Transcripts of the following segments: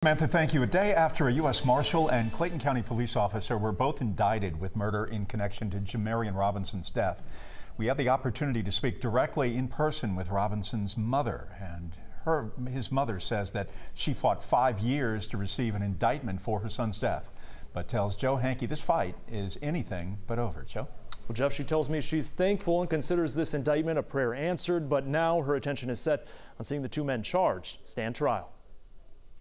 Samantha, thank you. A day after a U.S. Marshal and Clayton County police officer were both indicted with murder in connection to Jamarion Robinson's death, we had the opportunity to speak directly in person with Robinson's mother. And his mother says that she fought 5 years to receive an indictment for her son's death, but tells Joe Hankey this fight is anything but over. Joe? Well, Jeff, she tells me she's thankful and considers this indictment a prayer answered, but now her attention is set on seeing the two men charged stand trial.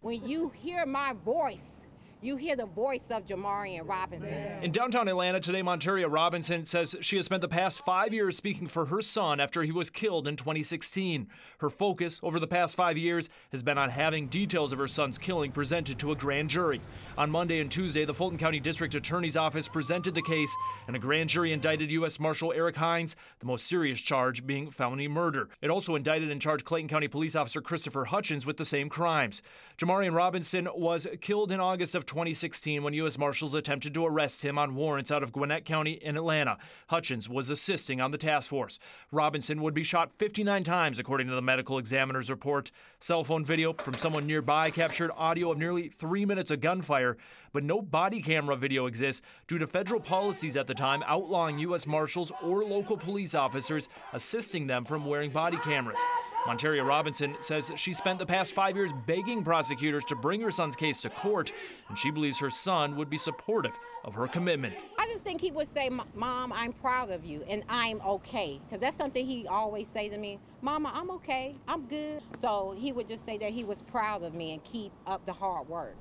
When you hear my voice, you hear the voice of Jamarion Robinson. In downtown Atlanta today, Jamarion Robinson says she has spent the past 5 years speaking for her son after he was killed in 2016. Her focus over the past 5 years has been on having details of her son's killing presented to a grand jury. On Monday and Tuesday, the Fulton County District Attorney's Office presented the case, and a grand jury indicted U.S. Marshal Eric Hines, the most serious charge being felony murder. It also indicted and charged Clayton County Police Officer Christopher Hutchins with the same crimes. Jamarion Robinson was killed in August of 2016 when U.S. Marshals attempted to arrest him on warrants out of Gwinnett County in Atlanta. Hutchins was assisting on the task force. Robinson would be shot 59 times, according to the medical examiner's report. Cell phone video from someone nearby captured audio of nearly 3 minutes of gunfire, but no body camera video exists due to federal policies at the time outlawing U.S. Marshals or local police officers assisting them from wearing body cameras. Jamarion Robinson says she spent the past 5 years begging prosecutors to bring her son's case to court, and she believes her son would be supportive of her commitment. I just think he would say, "Mom, I'm proud of you, and I'm okay," because that's something he always say to me. "Mama, I'm okay, I'm good." So he would just say that he was proud of me and keep up the hard work.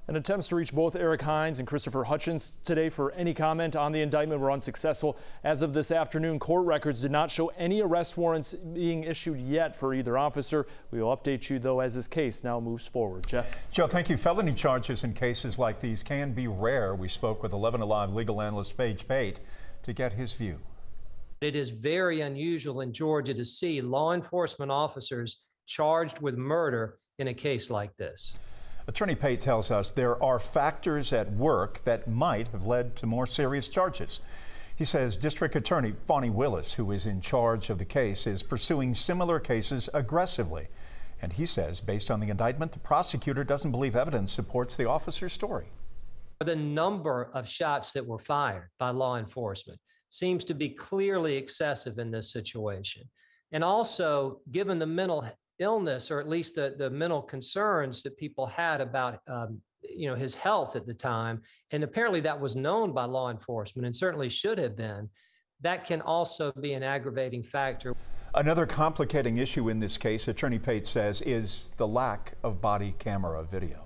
And attempts to reach both Eric Hines and Christopher Hutchins today for any comment on the indictment were unsuccessful. As of this afternoon, court records did not show any arrest warrants being issued yet for either officer. We will update you, though, as this case now moves forward. Jeff? Joe, thank you. Felony charges in cases like these can be rare. We spoke with 11 Alive legal analyst Page Pate to get his view. It is very unusual in Georgia to see law enforcement officers charged with murder in a case like this. Attorney Pate tells us there are factors at work that might have led to more serious charges. He says District Attorney Felony Willis, who is in charge of the case, is pursuing similar cases aggressively. And he says, based on the indictment, the prosecutor doesn't believe evidence supports the officer's story. The number of shots that were fired by law enforcement seems to be clearly excessive in this situation. And also, given the mental illness, or at least the mental concerns that people had about his health at the time, and apparently that was known by law enforcement and certainly should have been, that can also be an aggravating factor. Another complicating issue in this case, Attorney Pate says, is the lack of body camera video.